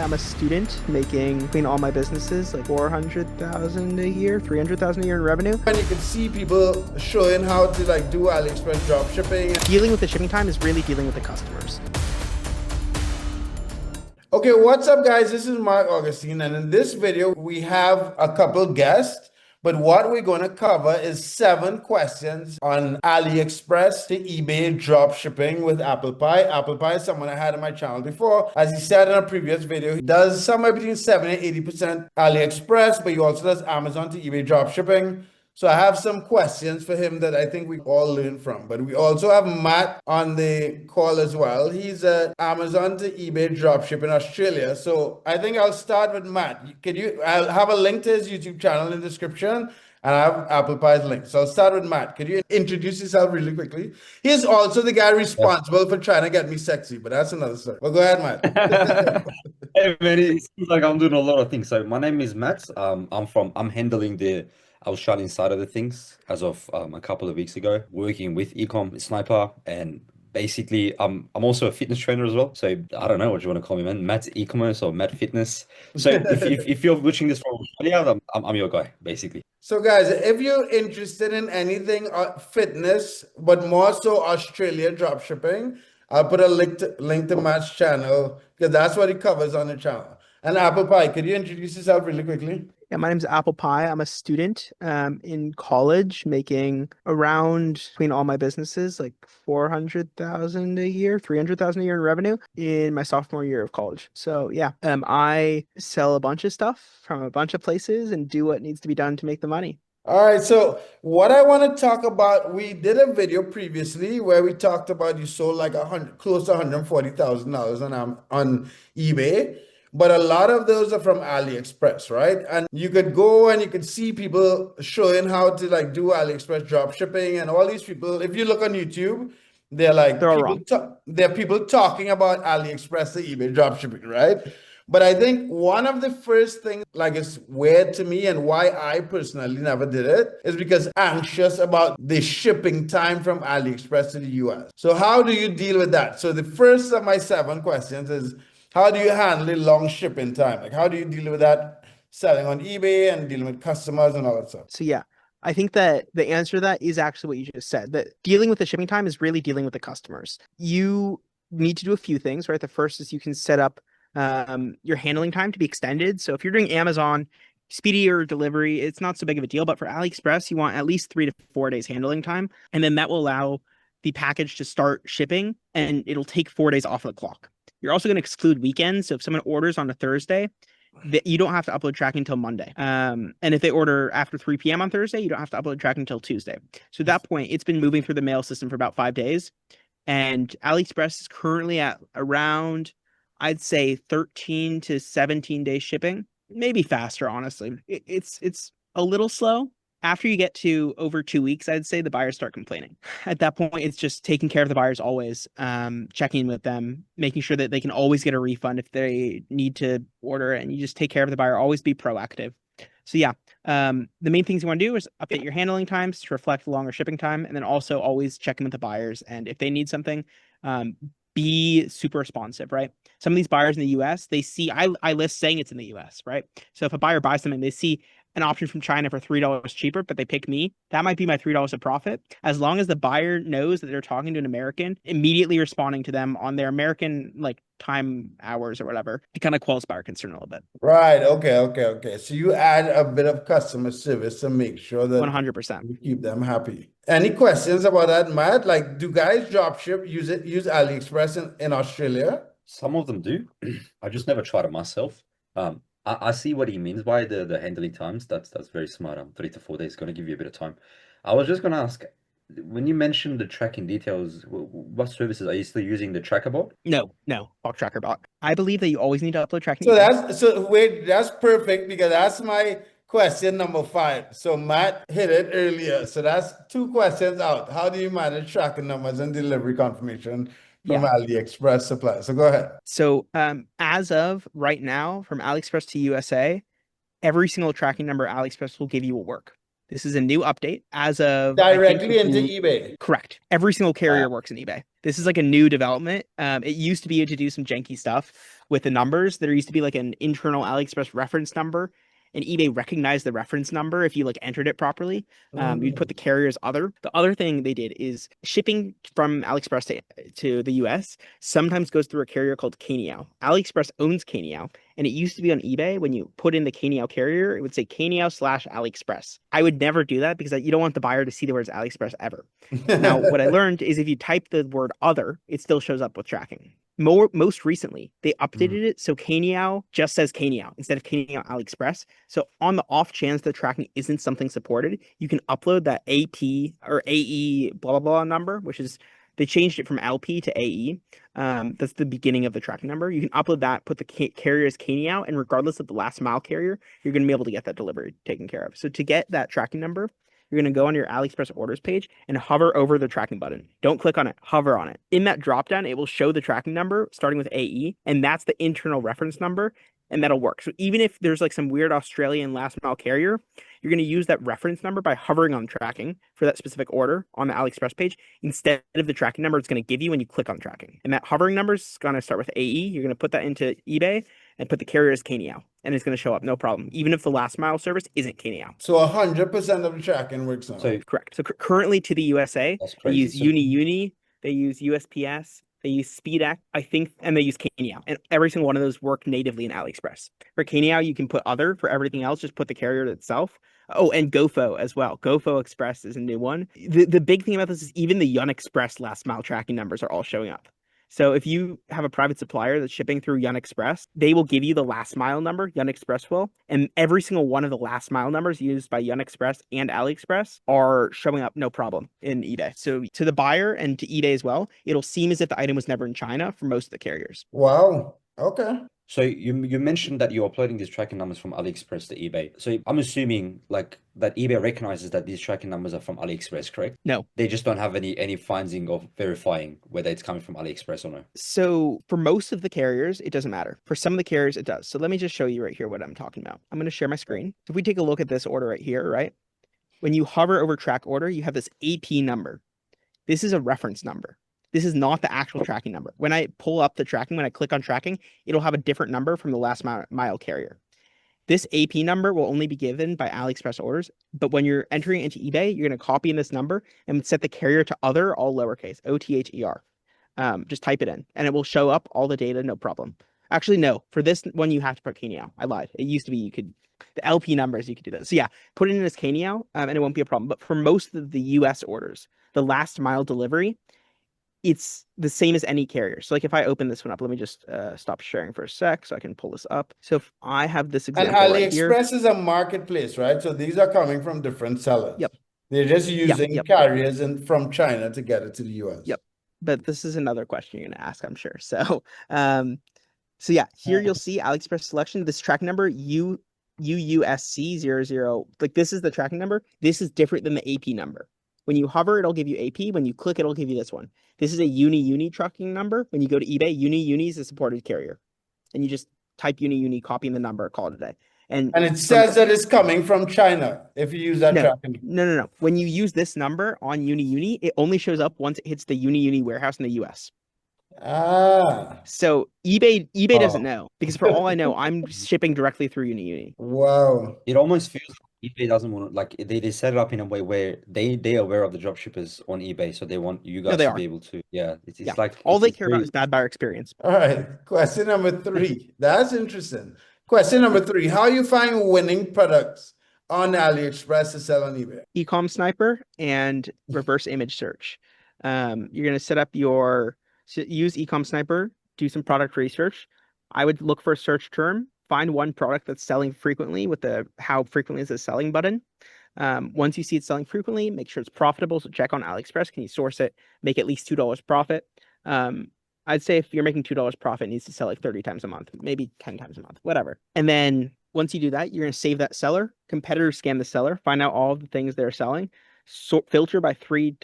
I'm a student making between all my businesses like 400,000 a year, 300,000 a year in revenue. And you can see people showing how to do AliExpress drop shipping. Dealing with the shipping time is really dealing with the customers. Okay, what's up guys? This is Mark Augustine, and in this video we have a couple guests. But what we're going to cover is 7 questions on AliExpress to eBay drop shipping with Apple Pie. Apple Pie is someone I had on my channel before. As he said in a previous video, he does somewhere between 70 and 80% AliExpress, but he also does Amazon to eBay drop shipping. So I have some questions for him that I think we all learn from. But we also have Matt on the call as well. He's at Amazon to eBay dropship in Australia. So I think I'll start with Matt. I'll have a link to his YouTube channel in the description, and I have Apple Pie's link. So I'll start with Matt. Could you introduce yourself really quickly? He's also the guy responsible for trying to get me sexy, but that's another story. Well, go ahead, Matt. Hey man, it seems like I'm doing a lot of things. So my name is Matt. I'm handling the Australian side of the things as of a couple of weeks ago, working with Ecom Sniper, and basically I'm also a fitness trainer as well. So I don't know what you want to call me, man. Matt e-commerce or Matt Fitness. So if you're watching this from Australia, I'm your guy, basically. So guys, if you're interested in anything fitness, but more so Australia dropshipping, I'll put a link to Matt's channel because that's what he covers on the channel. And Apple Pie, could you introduce yourself really quickly? Yeah, my name's Apple Pie. I'm a student in college making around between all my businesses like 400,000 a year, 300,000 a year in revenue in my sophomore year of college. So yeah, I sell a bunch of stuff from a bunch of places and do what needs to be done to make the money. All right, so what I want to talk about, we did a video previously where we talked about you sold like close to $140,000 on eBay. But a lot of those are from AliExpress, right? And you could go and you could see people showing how to do AliExpress drop shipping, and all these people, if you look on YouTube, they're all wrong. They're people talking about AliExpress to eBay drop shipping, right? But I think one of the first things it's weird to me and why I personally never did it is because I'm anxious about the shipping time from AliExpress to the US. So how do you deal with that? So the first of my 7 questions is, how do you handle the long shipping time? How do you deal with that selling on eBay and dealing with customers and all that stuff? So yeah, I think that the answer to that is actually what you just said, that dealing with the shipping time is really dealing with the customers. You need to do a few things, right? The first is you can set up your handling time to be extended. So if you're doing Amazon, speedier delivery, it's not so big of a deal. But for AliExpress, you want at least 3 to 4 days handling time. And then that will allow the package to start shipping, and it'll take 4 days off of the clock. You're also going to exclude weekends. So if someone orders on a Thursday, you don't have to upload tracking until Monday. And if they order after 3 p.m. on Thursday, you don't have to upload tracking until Tuesday. So at that point, it's been moving through the mail system for about 5 days. And AliExpress is currently at around, I'd say 13 to 17 days shipping, maybe faster, honestly. It's a little slow. After you get to over 2 weeks, I'd say the buyers start complaining. At that point, it's just taking care of the buyers always, checking in with them, making sure that they can always get a refund if they need to order, and you just take care of the buyer, always be proactive. So yeah, the main things you want to do is update your handling times to reflect the longer shipping time, and then also always check in with the buyers. And if they need something, be super responsive, right? Some of these buyers in the US, they see, I list saying it's in the US, right? So if a buyer buys something, they see an option from China for $3 cheaper, but they pick me, that might be my $3 of profit. As long as the buyer knows that they're talking to an American, immediately responding to them on their American time hours or whatever, it kind of quells buyer concern a little bit. Right. Okay. So you add a bit of customer service to make sure that 100%. you keep them happy. Any questions about that, Matt? Do guys dropship use AliExpress in Australia? Some of them do. I just never tried it myself. I see what he means by the handling times. That's very smart. 3 to 4 days is going to give you a bit of time. I was just going to ask, when you mentioned the tracking details, what services are you still using? The tracker bot? No, Bulk Tracker bot. I believe that you always need to upload tracking. So that's perfect, because that's my question number 5. So Matt hit it earlier. So that's 2 questions out. How do you manage tracking numbers and delivery confirmation from AliExpress supply? So go ahead. So as of right now, from AliExpress to USA, every single tracking number AliExpress will give you will work. This is a new update as of, I think, Directly into eBay. correct. Every single carrier Wow. works in eBay. This is like a new development. It used to be to do some janky stuff with the numbers. There used to be like an internal AliExpress reference number, and eBay recognized the reference number if you like entered it properly. You'd put the carrier's other. The other thing they did is shipping from AliExpress to the US sometimes goes through a carrier called Kaniao. AliExpress owns Kaniao, and it used to be on eBay when you put in the Kaniao carrier, it would say Kaniao/AliExpress. I would never do that because you don't want the buyer to see the words AliExpress ever. Now, what I learned is if you type the word other, it still shows up with tracking. Most recently, they updated it so Kaniao just says Kaniao instead of Kaniao AliExpress. So on the off chance the tracking isn't something supported, you can upload that AP or AE blah blah blah number, which is they changed it from LP to AE. That's the beginning of the tracking number. You can upload that, put the carrier as Kaniao, and regardless of the last mile carrier, you're going to be able to get that delivery taken care of. So to get that tracking number, you're going to go on your AliExpress orders page and hover over the tracking button. Don't click on it, hover on it. In that dropdown, it will show the tracking number starting with AE, and that's the internal reference number, and that'll work. So even if there's like some weird Australian last mile carrier, you're going to use that reference number by hovering on tracking for that specific order on the AliExpress page instead of the tracking number it's going to give you when you click on tracking. And that hovering number is going to start with AE. You're going to put that into eBay and put the carrier as Kaniao, and it's going to show up no problem, even if the last mile service isn't Kaniao. So 100% of the tracking works now. So Correct. So currently to the USA, that's they crazy. use So Uni, they use USPS, they use SpeedX, I think, and they use Kaniao. And every single one of those work natively in AliExpress. For Kaniao, you can put other. For everything else, just put the carrier itself. Oh, and GoFo as well. GoFo Express is a new one. The big thing about this is even the Yun Express last mile tracking numbers are all showing up. So if you have a private supplier that's shipping through Yun Express, they will give you the last mile number, Yun Express will, and every single one of the last mile numbers used by Yun Express and AliExpress are showing up no problem in eBay. So to the buyer and to eBay as well, it'll seem as if the item was never in China for most of the carriers. Wow. Okay. So you mentioned that you're uploading these tracking numbers from AliExpress to eBay. So I'm assuming like that eBay recognizes that these tracking numbers are from AliExpress, correct? No. They just don't have any finding of verifying whether it's coming from AliExpress or no. So for most of the carriers, it doesn't matter. For some of the carriers, it does. So let me just show you right here what I'm talking about. I'm going to share my screen. So if we take a look at this order right here, right? When you hover over track order, you have this AP number. This is a reference number. This is not the actual tracking number. When I pull up the tracking, when I click on tracking, it'll have a different number from the last mile carrier. This AP number will only be given by AliExpress orders, but when you're entering into eBay, you're going to copy in this number and set the carrier to other, all lowercase, OTHER. Just type it in and it will show up all the data, no problem. Actually, no, for this one, you have to put Kaniao. I lied. It used to be the LP numbers, you could do that. So yeah, put it in as Kaniao and it won't be a problem. But for most of the US orders, the last mile delivery, it's the same as any carrier. So like if I open this one up, let me just stop sharing for a sec so I can pull this up. So if I have this And example right here. AliExpress is a marketplace, right? So these are coming from different sellers. Yep. They're just using Yep. carriers from China to get it to the US. Yep. But this is another question you're going to ask, I'm sure. So, so yeah, here you'll see AliExpress selection. This tracking number UUSC00. Like this is the tracking number. This is different than the AP number. When you hover, it'll give you AP. When you click, it'll give you this one. This is a Uni tracking number. When you go to eBay, Uni is a supported carrier, and you just type Uni, copy in the number, call it a day. And it says that it's coming from China if you use that tracking. No. When you use this number on Uni, it only shows up once it hits the Uni warehouse in the US. Ah. So eBay doesn't know because for all I know, I'm shipping directly through Uni. Wow. It almost feels like eBay doesn't want to, like they set it up in a way where they're aware of the dropshippers on eBay, so they want you guys to be able to, it's like all they it's care about is bad buyer experience. All right. Question number 3. That's interesting. Question number 3. How you find winning products on AliExpress to sell on eBay? Ecom Sniper and reverse image search. You're going to set up use Ecom Sniper, do some product research. I would look for a search term, find one product that's selling frequently with the how frequently is the selling button. Once you see it selling frequently, make sure it's profitable. So check on AliExpress. Can you source it? Make at least $2 profit. I'd say if you're making $2 profit, it needs to sell like 30 times a month, maybe 10 times a month, whatever. And then once you do that, you're going to save that seller. Competitors scan the seller, find out all of the things they're selling, filter by three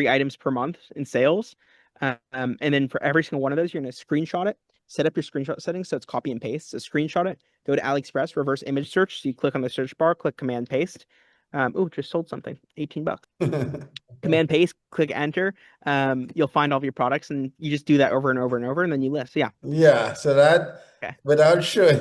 items per month in sales. And then for every single one of those, you're going to screenshot it, set up your screenshot settings so it's copy and paste. So screenshot it, go to AliExpress, reverse image search. So you click on the search bar, click command paste. Oh, just sold something. $18. Command paste, click enter. You'll find all of your products, and you just do that over and over and over, and then you list. Yeah. Yeah, so that Okay. without showing.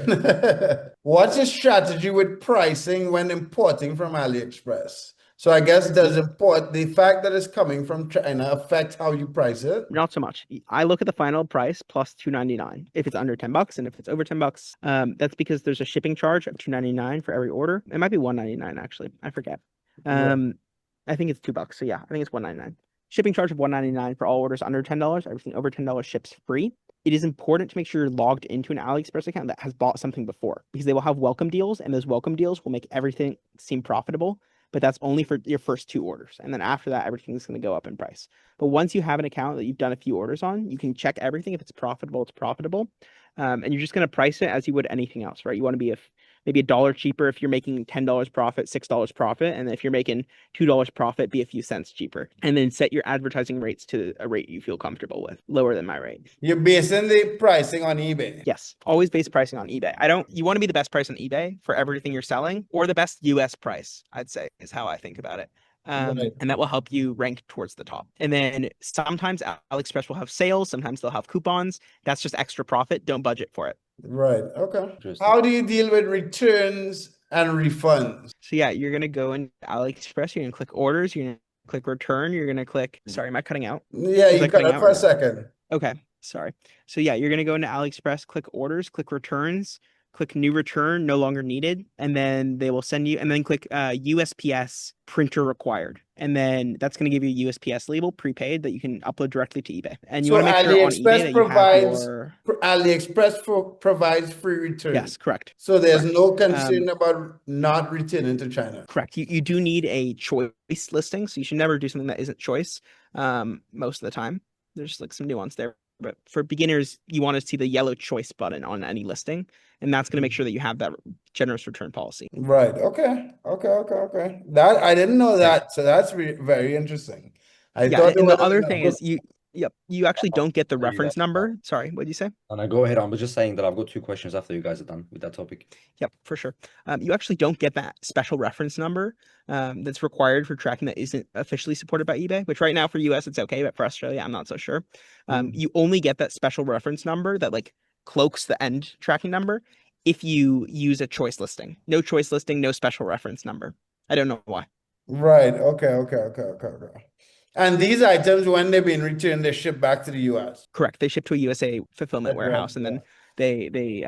What's your strategy with pricing when importing from AliExpress? So I guess does import the fact that it's coming from China affect how you price it? Not so much. I look at the final price plus $2.99 if it's under $10, and if it's over $10, that's because there's a shipping charge of $2.99 for every order. It might be $1.99 actually. I forget. Right. I think it's $2. So yeah, I think it's $1.99. Shipping charge of $1.99 for all orders under $10. Everything over $10 ships free. It is important to make sure you're logged into an AliExpress account that has bought something before, because they will have welcome deals, and those welcome deals will make everything seem profitable. But that's only for your first two orders. And then after that, everything's going to go up in price. But once you have an account that you've done a few orders on, you can check everything. If it's profitable, it's profitable. And you're just going to price it as you would anything else, right? You want to be maybe $1 cheaper if you're making $10 profit, $6 profit. And if you're making $2 profit, be a few cents cheaper. And then set your advertising rates to a rate you feel comfortable with, lower than my rate. You're basing the pricing on eBay. Yes, always base pricing on eBay. You want to be the best price on eBay for everything you're selling, or the best US price, I'd say, is how I think about it. Right. And that will help you rank towards the top. And then sometimes AliExpress will have sales, sometimes they'll have coupons. That's just extra profit. Don't budget for it. Right. Okay. Interesting. How do you deal with returns and refunds? So yeah, you're gonna go into AliExpress, you're gonna click orders, you're gonna click return, you're gonna click, sorry, am I cutting out? Yeah, Was you I cut cutting it out for or a no? second. Okay, sorry. So yeah, you're gonna go into AliExpress, click orders, click returns, click new return, no longer needed, and then they will send you, and then click USPS printer required. And then that's gonna give you a USPS label prepaid that you can upload directly to eBay. And you So want to make sure on eBay that you have your provides free return. yes, correct. So there's Correct. no concern about not returning to China. Correct. You do need a choice listing, so you should never do something that isn't choice. Most of the time, there's like some nuance there. But for beginners, you want to see the yellow choice button on any listing, and that's going to make sure that you have that generous return policy. Right. Okay. Okay. That I didn't know Yeah. that. So that's very interesting. I Yeah, thought there and was the other a thing is you actually don't get the After you reference guys are done. number. Sorry, what did you say? And I go ahead. I was just saying that I've got two questions after you guys are done with that topic. Yep, for sure. You actually don't get that special reference number that's required for tracking that isn't officially supported by eBay, which right now for US it's okay, but for Australia, I'm not so sure. You only get that special reference number that like cloaks the end tracking number if you use a choice listing. No choice listing, no special reference number. I don't know why. Right. Okay. And these items, when they're being returned, they ship back to the US. Correct. They ship to a USA fulfillment warehouse, and then they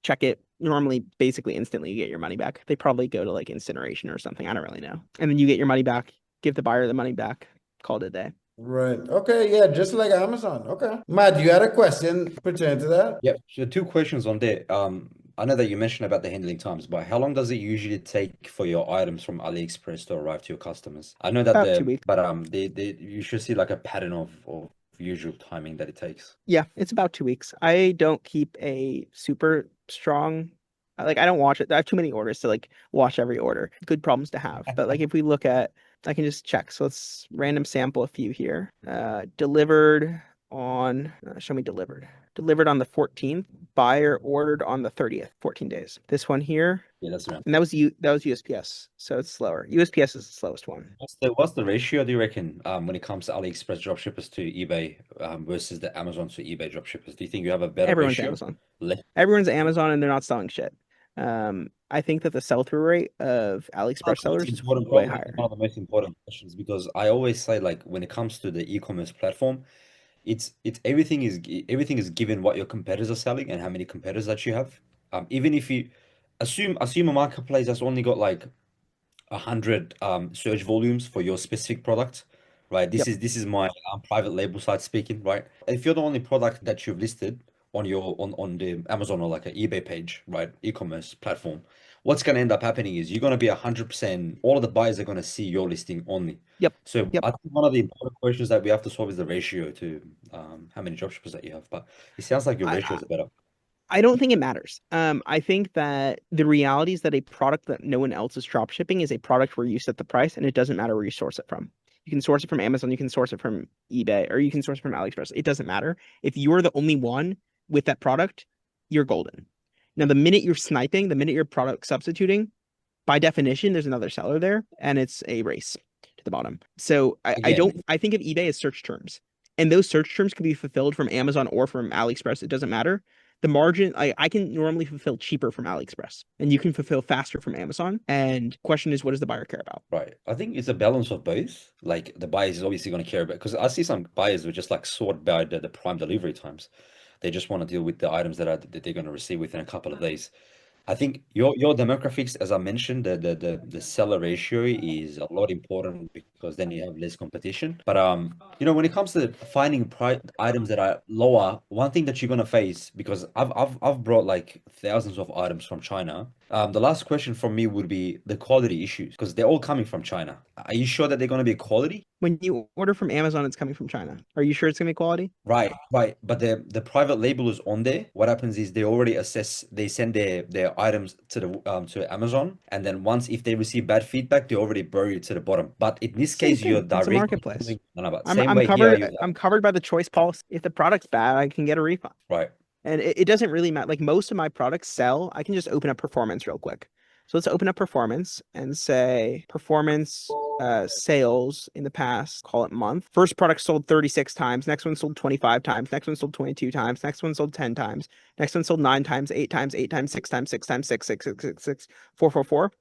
check it normally basically instantly. You get your money back. They probably go to like incineration or something. I don't really know. And then you get your money back, give the buyer the money back, call it a day. Right. Okay. Yeah. Just like Amazon. Okay. Matt, you had a question pertaining to that? Yep. So two questions on there. I know that you mentioned about the handling times, but how long does it usually take for your items from AliExpress to arrive to your customers? I know that About 2 weeks. but they you should see like a pattern of usual timing that it takes. Yeah, it's about 2 weeks. I don't keep a super strong like I don't watch it. I have too many orders to like watch every order. Good problems to have. But like if we look at I can just check. So let's random sample a few here. Delivered on show me delivered. Delivered on the 14th. Buyer ordered on the 30th. 14 days. This one here. Yeah, that's around. And that was USPS. So it's slower. USPS is the slowest one. What's the ratio, do you reckon, when it comes to AliExpress dropshippers to eBay versus the Amazon to eBay dropshippers? Do you think you have a better Everyone's ratio? Amazon. Everyone's Amazon and they're not selling shit. I think that the sell-through rate of AliExpress sellers is way higher. One of the most important questions, because I always say, like, when it comes to the e-commerce platform, it's everything is given what your competitors are selling and how many competitors that you have. Even if you assume a marketplace that's only got like 100 search volumes for your specific product, right? This Yep. is my private label site speaking, right? If you're the only product that you've listed on your on the Amazon or like an eBay page, right, e-commerce platform, what's going to end up happening is you're going to be 100%, all of the buyers are going to see your listing only. Yep. So Yep. I think one of the important questions that we have to solve is the ratio to how many dropshippers that you have. But it sounds like your ratios are better. I don't think it matters. I think that the reality is that a product that no one else is drop shipping is a product where you set the price and it doesn't matter where you source it from. You can source it from Amazon, you can source it from eBay, or you can source it from AliExpress. It doesn't matter. If you're the only one with that product, you're golden. Now, the minute you're sniping, the minute you're product substituting, by definition, there's another seller there, and it's a race to the bottom. So I Again, don't I think of eBay as search terms, and those search terms can be fulfilled from Amazon or from AliExpress. It doesn't matter. The margin, I can normally fulfill cheaper from AliExpress, and you can fulfill faster from Amazon. And question is, what does the buyer care about? right. I think it's a balance of both. Like the buyers is obviously going to care about because I see some buyers who just like sort by the prime delivery times. They just want to deal with the items that they're going to receive within a couple of days. I think your demographics, as I mentioned, the seller ratio is a lot important because then you have less competition. But when it comes to finding price items that are lower, one thing that you're gonna face, because I've brought like thousands of items from China. The last question from me would be the quality issues because they're all coming from China. Are you sure that they're gonna be quality? When you order from Amazon, it's coming from China. Are you sure it's gonna be quality? Right, right. But the private label is on there. What happens is they already assess, they send their items to Amazon, and then once if they receive bad feedback, they already bury it to the bottom. But in this Same case, you're thing. It's a directly marketplace. no, no, but I'm same I'm way here covered. you I'm covered by the choice policy. If the product's bad, I can get a refund. right. And it doesn't really matter. Like most of my products sell, I can just open up performance real quick. So let's open up performance and say performance sales in the past, call it month. First product sold 36 times, next one sold 25 times, next one sold 22 times, next one sold 10 times, next one sold 9 times, 8 times, 8 times, 6 times, 6 times, 6, 6, 6, 6, 6, 4, 4, 4.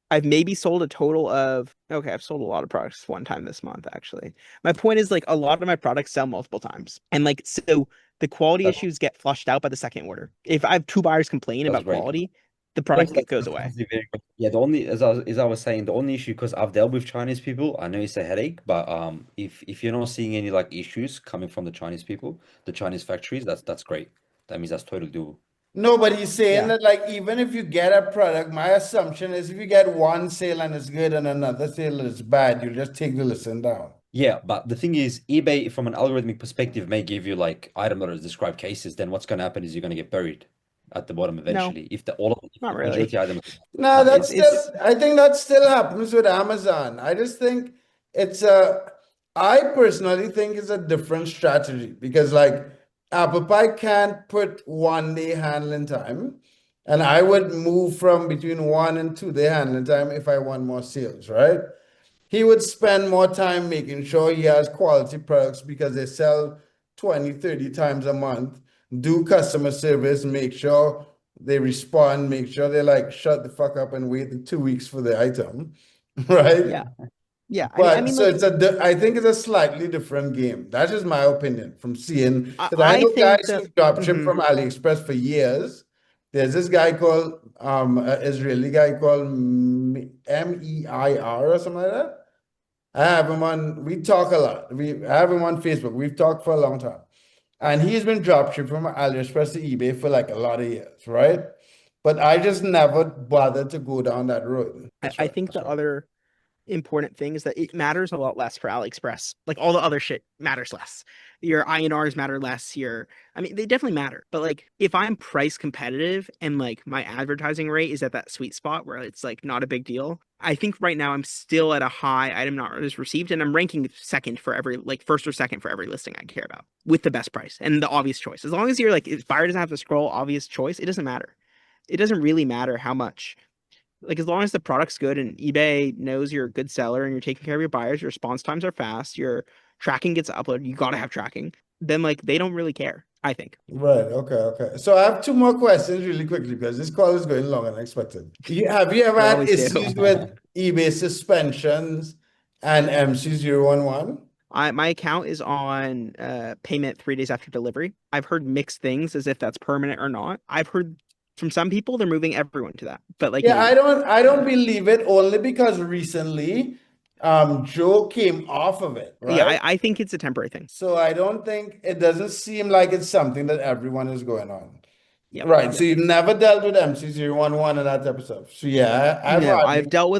I've maybe sold a total of, okay, I've sold a lot of products one time this month, actually. My point is like a lot of my products sell multiple times. And like, so the quality That's issues get flushed out by the second order. If I have two buyers complain that's about great. quality, the Yes, product goes that's away. actually very good. Yeah, the only as I was saying, the only issue because I've dealt with Chinese people, I know it's a headache, but if you're not seeing any like issues coming from the Chinese people, the Chinese factories, that's great. That means that's totally doable. No, but he's saying Yeah. that like even if you get a product, my assumption is if you get one sale and it's good and another sale and it's bad, you just take the listing down. Yeah, but the thing is, eBay from an algorithmic perspective may give you like item that is described cases. Then what's going to happen is you're going to get buried at the bottom No, eventually. If the all of if not the really. majority items, No, no, that's still, It's I think that still happens with Amazon. I just think it's a, I personally think it's a different strategy because like Apple Pie can't put 1 day handling time. And I would move from between 1 and 2 day handling time if I want more sales, right? He would spend more time making sure he has quality products because they sell 20, 30 times a month, do customer service, make sure they respond, make sure they like shut the fuck up and wait the 2 weeks for the item, right? yeah, yeah. I mean, So like I think it's a slightly different game. That's just my opinion from seeing, because I I know think guys that. who dropship Mhm. from AliExpress for years. There's this guy called an Israeli guy called MEIR or something like that. I have him on, we talk a lot. I have him on Facebook. We've talked for a long time. And he's been dropshipping from AliExpress to eBay for like a lot of years, right? But I just never bothered to go down that road. that's I right. think That's the right. other important thing is that it matters a lot less for AliExpress. Like all the other shit matters less. Your INRs matter less. I mean, they definitely matter. But like, if I'm price competitive and like my advertising rate is at that sweet spot where it's like not a big deal, I think right now I'm still at a high item not received, and I'm ranking second for every like first or second for every listing I care about with the best price and the obvious choice. As long as you're like, if buyer doesn't have to scroll obvious choice, it doesn't matter. It doesn't really matter how much like as long as the product's good and eBay knows you're a good seller and you're taking care of your buyers, your response times are fast, your tracking gets uploaded, you gotta have tracking, then like they don't really care, I think. Right. Okay. Okay. So I have two more questions really quickly because this call is going longer than expected. Have you ever They had always do. issues with eBay suspensions and MC011? My account is on payment 3 days after delivery. I've heard mixed things as if that's permanent or not. I've heard from some people they're moving everyone to that, but like Yeah, maybe. I don't believe it only because recently Joe came off of it, Yeah, right? I think it's a temporary thing. So I don't think it doesn't seem like it's something that everyone is going on. Yep, Right. So yep. you've never dealt with MC011 and that type of stuff. So yeah, I've No, hardly.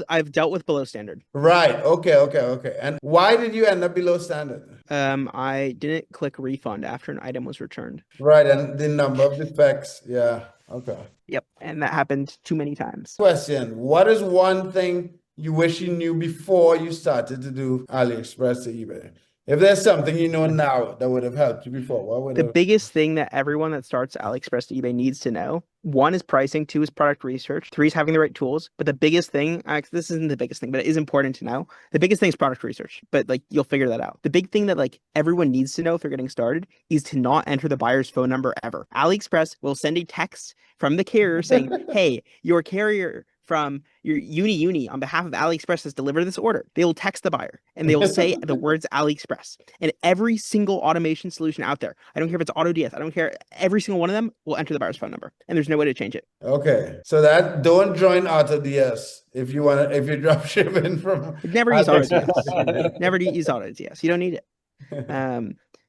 I've dealt with below standard. Right. Okay, okay, okay. And why did you end up below standard? I didn't click refund after an item was returned. Right, and the number of defects. Yeah. Okay. Yep, and that happened too many times. Question. What is one thing you wish you knew before you started to do AliExpress to eBay? If there's something you know now that would have helped you before, what would The have? biggest thing that everyone that starts AliExpress to eBay needs to know, one is pricing, two is product research, three is having the right tools. But the biggest thing, this isn't the biggest thing, but it is important to know. The biggest thing is product research, but like you'll figure that out. The big thing that like everyone needs to know if they're getting started is to not enter the buyer's phone number ever. AliExpress will send a text from the carrier saying, "Hey, your carrier from your uni on behalf of AliExpress has delivered this order." They will text the buyer and they will say the words AliExpress. And every single automation solution out there, I don't care if it's AutoDS, I don't care, every single one of them will enter the buyer's phone number. And there's no way to change it. Okay, so that don't join AutoDS if you want to, if you're drop shipping from Never use AutoDS. Never use AutoDS. You don't need it.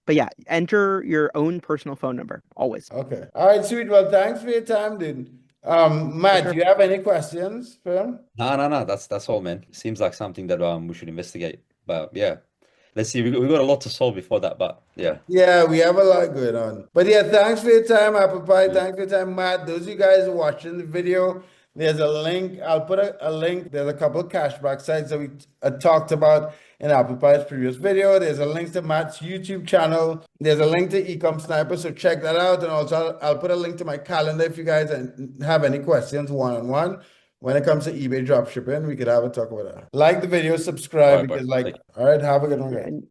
But yeah, enter your own personal phone number always. Okay. All right, sweet. Well, thanks for your time, dude. Matt, sure. do you have any questions for him? No. That's all, man. Seems like something that we should investigate. But yeah, let's see. We got a lot to solve before that. But yeah. Yeah, we have a lot going on. But yeah, thanks for your time, Apple Pie. Yeah. Thanks for your time, Matt. Those of you guys watching the video, there's a link. I'll put a link. There's a couple of cashback sites that we talked about in Apple Pie's previous video. There's a link to Matt's YouTube channel. There's a link to Ecom Sniper, so check that out. And also, I'll put a link to my calendar if you guys have any questions one-on-one. When it comes to eBay dropshipping, we could have a talk about that. Like the video, subscribe, All right, bro. because like, Take care. all right, have a good one, guys.